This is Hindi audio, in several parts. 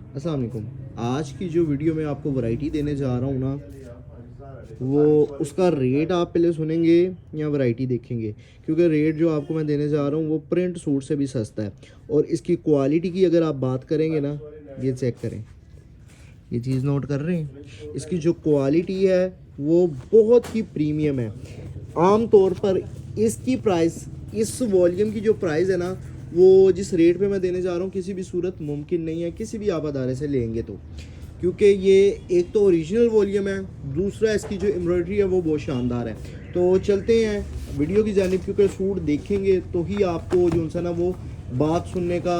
अस्सलाम वालेकुम। आज की जो वीडियो में आपको वैरायटी देने जा रहा हूँ ना, वो उसका रेट आप पहले सुनेंगे या वैरायटी देखेंगे, क्योंकि रेट जो आपको मैं देने जा रहा हूँ वो प्रिंट सूट से भी सस्ता है। और इसकी क्वालिटी की अगर आप बात करेंगे ना, ये चेक करें, ये चीज़ नोट कर रहे हैं, इसकी जो क्वालिटी है वो बहुत ही प्रीमियम है। आम तौर पर इसकी प्राइस, इस वॉल्यूम की जो प्राइस है ना, वो जिस रेट पे मैं देने जा रहा हूँ किसी भी सूरत मुमकिन नहीं है किसी भी आप अदारे से लेंगे तो, क्योंकि ये एक तो ओरिजिनल वॉल्यूम है, दूसरा इसकी जो एम्ब्रॉयडरी है वो बहुत शानदार है। तो चलते हैं वीडियो की जानिब, क्योंकि सूट देखेंगे तो ही आपको जो सा ना वो बात सुनने का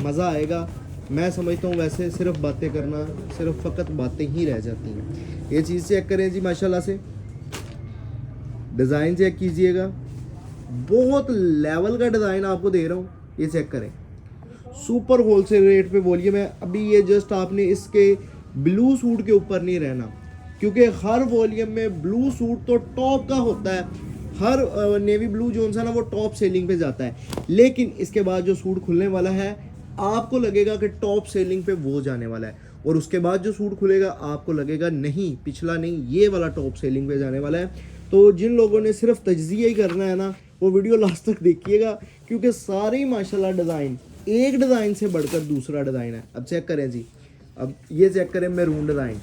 मज़ा आएगा। मैं समझता हूँ वैसे सिर्फ बातें करना, सिर्फ फ़कत बातें ही रह जाती हैं। ये चीज़ चेक करें जी, माशाल्लाह से डिज़ाइन चेक कीजिएगा, बहुत लेवल का डिज़ाइन आपको दे रहा हूँ। ये चेक करें, सुपर होलसेल रेट पे वॉल्यूम है। अभी ये जस्ट आपने इसके ब्लू सूट के ऊपर नहीं रहना, क्योंकि हर वॉल्यूम में ब्लू सूट तो टॉप का होता है, हर नेवी ब्लू जो सा ना वो टॉप सेलिंग पे जाता है। लेकिन इसके बाद जो सूट खुलने वाला है आपको लगेगा कि टॉप सेलिंग पे वो जाने वाला है, और उसके बाद जो सूट खुलेगा आपको लगेगा नहीं, पिछला नहीं, ये वाला टॉप सेलिंग पे जाने वाला है। तो जिन लोगों ने सिर्फ तज्जिया ही करना है ना, वो वीडियो लास्ट तक देखिएगा, क्योंकि सारे ही माशाल्लाह डिज़ाइन एक डिज़ाइन से बढ़कर दूसरा डिज़ाइन है। अब चेक करें जी, अब ये चेक करें मैरून डिज़ाइन,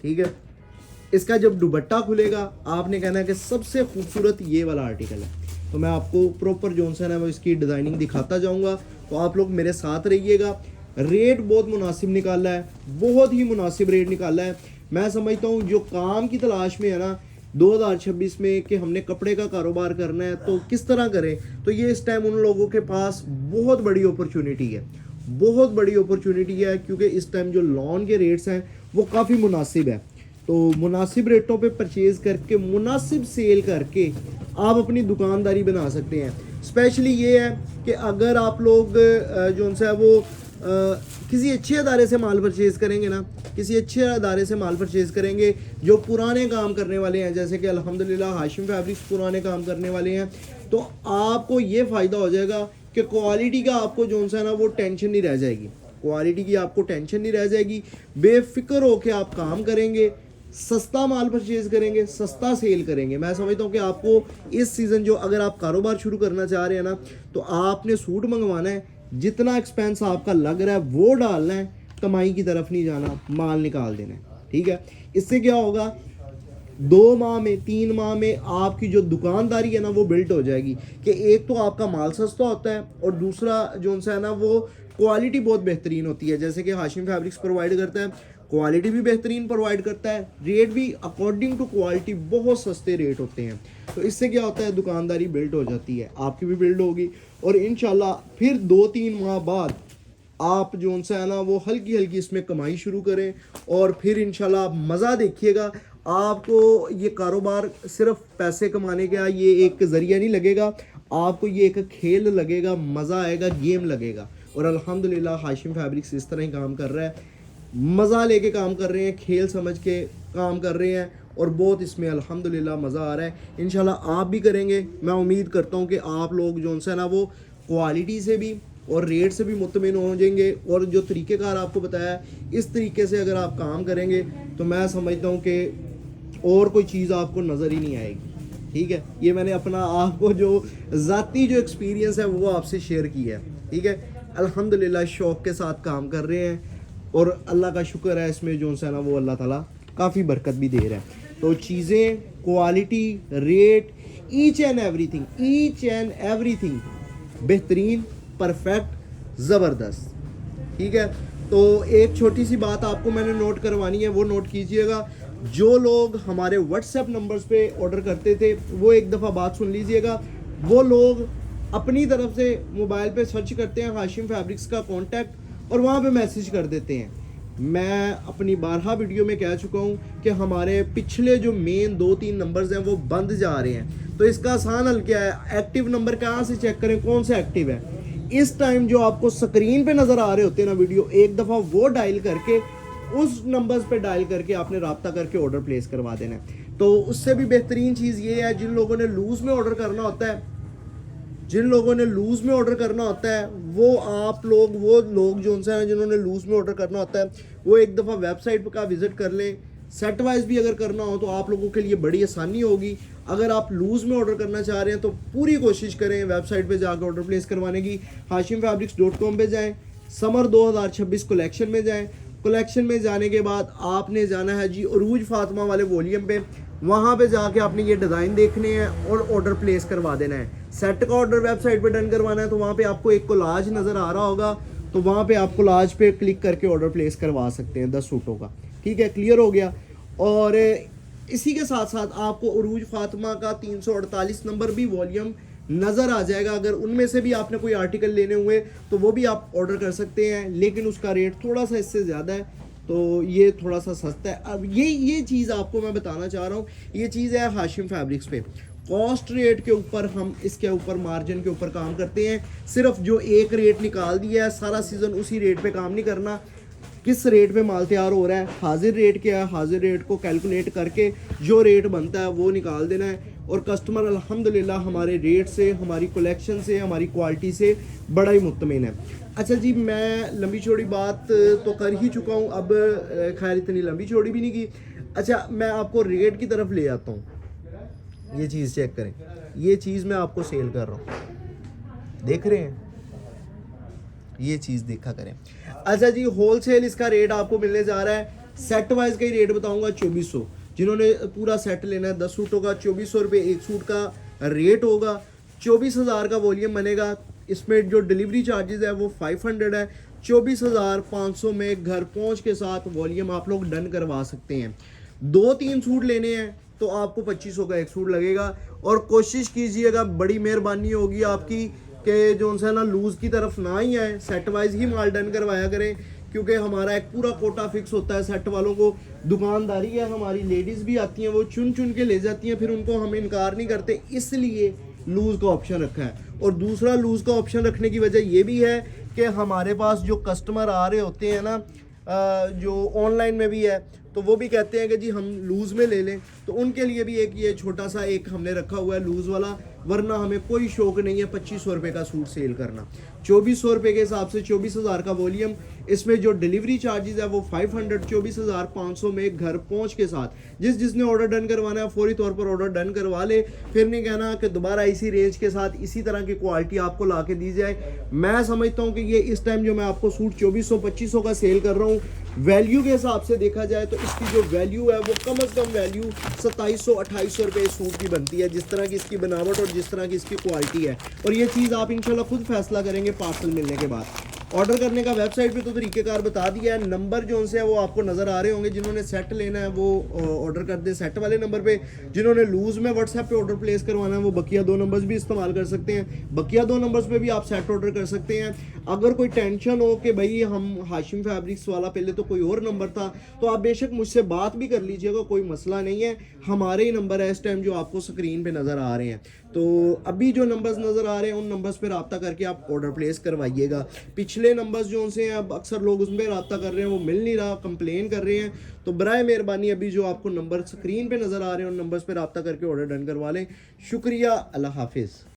ठीक है। इसका जब दुपट्टा खुलेगा आपने कहना है कि सबसे खूबसूरत ये वाला आर्टिकल है। तो मैं आपको प्रॉपर जोन सा है वो इसकी डिज़ाइनिंग दिखाता जाऊंगा, तो आप लोग मेरे साथ रहिएगा। रेट बहुत मुनासिब निकाला है, बहुत ही मुनासिब रेट निकाला है। मैं समझता हूँ जो काम की तलाश में है ना 2026 में कि हमने कपड़े का कारोबार करना है तो किस तरह करें, तो ये इस टाइम उन लोगों के पास बहुत बड़ी अपॉर्चुनिटी है, बहुत बड़ी अपॉर्चुनिटी है, क्योंकि इस टाइम जो लॉन के रेट्स हैं वो काफ़ी मुनासिब है। तो मुनासिब रेटों पे परचेज़ करके मुनासिब सेल करके आप अपनी दुकानदारी बना सकते हैं। स्पेशली ये है कि अगर आप लोग जो सा है वो किसी अच्छे अदारे से माल परचेज़ करेंगे ना, किसी अच्छे अदारे से माल परचेज़ करेंगे जो पुराने काम करने वाले हैं, जैसे कि अल्हम्दुलिल्लाह हाशिम फैब्रिक्स पुराने काम करने वाले हैं, तो आपको ये फ़ायदा हो जाएगा कि क्वालिटी का आपको जो सा है ना वो टेंशन नहीं रह जाएगी, क्वालिटी की आपको टेंशन नहीं रह जाएगी। बेफिक्र होकर आप काम करेंगे, सस्ता माल परचेज करेंगे, सस्ता सेल करेंगे। मैं समझता हूँ कि आपको इस सीज़न जो अगर आप कारोबार शुरू करना चाह रहे हैं ना, तो आपने सूट मंगवाना है, जितना एक्सपेंस आपका लग रहा है वो डालना है, कमाई की तरफ नहीं जाना, माल निकाल देना है, ठीक है। इससे क्या होगा, 2 माह में 3 माह में आपकी जो दुकानदारी है ना वो बिल्ट हो जाएगी, कि एक तो आपका माल सस्ता होता है और दूसरा जो सा है ना वो क्वालिटी बहुत बेहतरीन होती है। जैसे कि हाशिम फैब्रिक्स प्रोवाइड करता है, क्वालिटी भी बेहतरीन प्रोवाइड करता है, रेट भी अकॉर्डिंग टू क्वालिटी बहुत सस्ते रेट होते हैं। तो इससे क्या होता है, दुकानदारी बिल्ड हो जाती है, आपकी भी बिल्ड होगी, और इंशाल्लाह फिर 2-3 माह बाद आप जो सा है ना वो हल्की हल्की इसमें कमाई शुरू करें, और फिर इंशाल्लाह आप मज़ा देखिएगा। आपको ये कारोबार सिर्फ पैसे कमाने का ये एक ज़रिया नहीं लगेगा, आपको ये एक खेल लगेगा, मज़ा आएगा, गेम लगेगा। और अल्हम्दुलिल्लाह हाशिम फैब्रिक्स इस तरह ही काम कर रहा है, मज़ा लेके काम कर रहे हैं, खेल समझ के काम कर रहे हैं, और बहुत इसमें अल्हम्दुलिल्लाह मज़ा आ रहा है। इंशाल्लाह आप भी करेंगे। मैं उम्मीद करता हूँ कि आप लोग जो सा ना वो क्वालिटी से भी और रेट से भी मुतमिन हो जाएंगे, और जो तरीक़ेकार आपको बताया इस तरीके से अगर आप काम करेंगे तो मैं समझता हूँ कि और कोई चीज़ आपको नज़र ही नहीं आएगी, ठीक है। ये मैंने अपना आपको जो ज़ाती जो एक्सपीरियंस है वो आपसे शेयर किया है, ठीक है। अल्हम्दुलिल्लाह शौक़ के साथ काम कर रहे हैं, और अल्लाह का शुक्र है इसमें जो सा ना वो अल्लाह ताला काफ़ी बरकत भी दे रहा है। तो चीज़ें, quality, rate, each and everything बेहतरीन, परफेक्ट, ज़बरदस्त, ठीक है। तो एक छोटी सी बात आपको मैंने नोट करवानी है, वो नोट कीजिएगा। जो लोग हमारे व्हाट्सएप नंबर्स पे ऑर्डर करते थे वो एक दफ़ा बात सुन लीजिएगा। वो लोग अपनी तरफ से मोबाइल पे सर्च करते हैं हाशिम फैब्रिक्स का कॉन्टैक्ट, और वहाँ पे मैसेज कर देते हैं। मैं अपनी 12 वीडियो में कह चुका हूँ कि हमारे पिछले जो मेन 2-3 नंबर्स हैं वो बंद जा रहे हैं। तो इसका आसान हल क्या है, एक्टिव नंबर कहाँ से चेक करें, कौन सा एक्टिव है। इस टाइम जो आपको स्क्रीन पे नज़र आ रहे होते हैं ना वीडियो, एक दफ़ा वो डायल करके, उस नंबर्स पे डायल करके आपने रब्ता करके ऑर्डर प्लेस करवा देना है। तो उससे भी बेहतरीन चीज़ ये है, जिन लोगों ने लूज़ में ऑर्डर करना होता है जिन लोगों ने लूज़ में ऑर्डर करना होता है वो लोग जो उनसे हैं जिन्होंने लूज़ में ऑर्डर करना होता है वो एक दफ़ा वेबसाइट का विज़िट कर लें। सेट वाइज भी अगर करना हो तो आप लोगों के लिए बड़ी आसानी होगी। अगर आप लूज़ में ऑर्डर करना चाह रहे हैं तो पूरी कोशिश करें वेबसाइट पे जाकर ऑर्डर प्लेस करवाने की। hashimfabrics.com पे जाएं, समर 2026 कलेक्शन में जाएं। कलेक्शन में जाने के बाद आपने जाना है जी उरूज फातिमा वाले वॉल्यूम पे, वहाँ पे जाके आपने ये डिज़ाइन देखने हैं और ऑर्डर प्लेस करवा देना है। सेट का ऑर्डर वेबसाइट पे डन करवाना है तो वहाँ पे आपको एक कोलाज नज़र आ रहा होगा, तो वहाँ पे आप कोलाज पे क्लिक करके ऑर्डर प्लेस करवा सकते हैं 10 सूटों का। ठीक है, क्लियर हो गया। और इसी के साथ साथ आपको उरूज फातिमा का 348 नंबर भी वॉल्यूम नज़र आ जाएगा। अगर उनमें से भी आपने कोई आर्टिकल लेने हुए तो वो भी आप ऑर्डर कर सकते हैं, लेकिन उसका रेट थोड़ा सा इससे ज़्यादा है, तो ये थोड़ा सा सस्ता है। अब ये चीज़ आपको मैं बताना चाह रहा हूँ, ये चीज़ है हाशिम फैब्रिक्स पे। कॉस्ट रेट के ऊपर हम इसके ऊपर मार्जिन के ऊपर काम करते हैं। सिर्फ जो एक रेट निकाल दिया है सारा सीज़न उसी रेट पे काम नहीं करना। किस रेट पे माल तैयार हो रहा है, हाजिर रेट क्या है, हाजिर रेट को कैलकुलेट करके जो रेट बनता है वो निकाल देना है। और कस्टमर अल्हम्दुलिल्लाह हमारे रेट से, हमारी कलेक्शन से, हमारी क्वालिटी से बड़ा ही मुतमिन है। अच्छा जी, मैं लंबी चौड़ी बात तो कर ही चुका हूँ, अब खैर इतनी लंबी चौड़ी भी नहीं की। अच्छा, मैं आपको रेट की तरफ ले आता हूँ। ये चीज़ चेक करें, ये चीज़ मैं आपको सेल कर रहा हूँ, देख रहे हैं, ये चीज़ देखा करें। अच्छा जी, होलसेल इसका रेट आपको मिलने जा रहा है, सेट वाइज का ही रेट बताऊंगा 2400। जिन्होंने पूरा सेट लेना है 10 सूटों का, 2400 रुपये एक सूट का रेट होगा। 24,000 का वॉल्यूम बनेगा। इसमें जो डिलीवरी चार्जेस है वो 500 है। 24,500 में घर पहुंच के साथ वॉल्यूम आप लोग डन करवा सकते हैं। 2-3 सूट लेने हैं तो आपको 2500 का एक सूट लगेगा। और कोशिश कीजिएगा, बड़ी मेहरबानी होगी आपकी कि जो उनसे ना लूज़ की तरफ ना ही आए, सेट वाइज ही माल डन करवाया करें, क्योंकि हमारा एक पूरा कोटा फिक्स होता है। सेट वालों को दुकानदारी है, हमारी लेडीज़ भी आती हैं, वो चुन चुन के ले जाती हैं, फिर उनको हम इनकार नहीं करते, इसलिए लूज़ का ऑप्शन रखा है। और दूसरा लूज़ का ऑप्शन रखने की वजह ये भी है कि हमारे पास जो कस्टमर आ रहे होते हैं ना, जो ऑनलाइन में भी है, तो वो भी कहते हैं कि जी हम लूज़ में ले लें, तो उनके लिए भी एक ये छोटा सा एक हमने रखा हुआ है लूज़ वाला। वरना हमें कोई शौक नहीं है 2500 रुपये का सूट सेल करना। 2400 रुपये के हिसाब से 24,000 का वॉल्यूम, इसमें जो डिलीवरी चार्जेस है वो 500, 24,500 में घर पहुंच के साथ जिसने ऑर्डर डन करवाना है फौरी तौर पर ऑर्डर डन करवा ले। फिर नहीं कहना कि दोबारा इसी रेंज के साथ इसी तरह की क्वालिटी आपको ला के दी जाए। मैं समझता हूँ कि ये इस टाइम जो मैं आपको सूट 2400-2500 का सेल कर रहा हूँ, वैल्यू के हिसाब से देखा जाए तो इसकी जो वैल्यू है वो कम से कम वैल्यू 2700-2800 रुपये सूट की बनती है, जिस तरह की इसकी बनावट और जिस तरह की इसकी क्वालिटी है। और ये चीज़ आप इंशाल्लाह खुद फैसला करेंगे पार्सल मिलने के बाद। ऑर्डर करने का वेबसाइट पे तो तरीक़ेकार बता दिया है। नंबर जो उनसे है वो आपको नज़र आ रहे होंगे। जिन्होंने सेट लेना है वो ऑर्डर कर दे सेट वाले नंबर पे। जिन्होंने लूज़ में व्हाट्सएप पे ऑर्डर प्लेस करवाना है वो बकिया 2 नंबर्स भी इस्तेमाल कर सकते हैं। बकिया 2 नंबर्स पे भी आप सेट ऑर्डर कर सकते हैं। अगर कोई टेंशन हो कि भाई हम हाशिम फैब्रिक्स वाला पहले तो कोई और नंबर था, तो आप बेशक मुझसे बात भी कर लीजिएगा, कोई मसला नहीं है। हमारे ही नंबर है इस टाइम जो आपको स्क्रीन पे नज़र आ रहे हैं। तो अभी जो नंबर्स नज़र आ रहे हैं उन नंबर्स पर रब्ता करके आप ऑर्डर प्लेस करवाइएगा। पिछले नंबर्स जो उनसे हैं अब अक्सर लोग उस पर रब्ता कर रहे हैं, वो मिल नहीं रहा, कंप्लेन कर रहे हैं। तो बराए मेहरबानी अभी जो आपको नंबर स्क्रीन पे नज़र आ रहे हैं उन नंबर्स पर रब्ता करके ऑर्डर डन करवा लें। शुक्रिया, अल्लाह हाफिज़।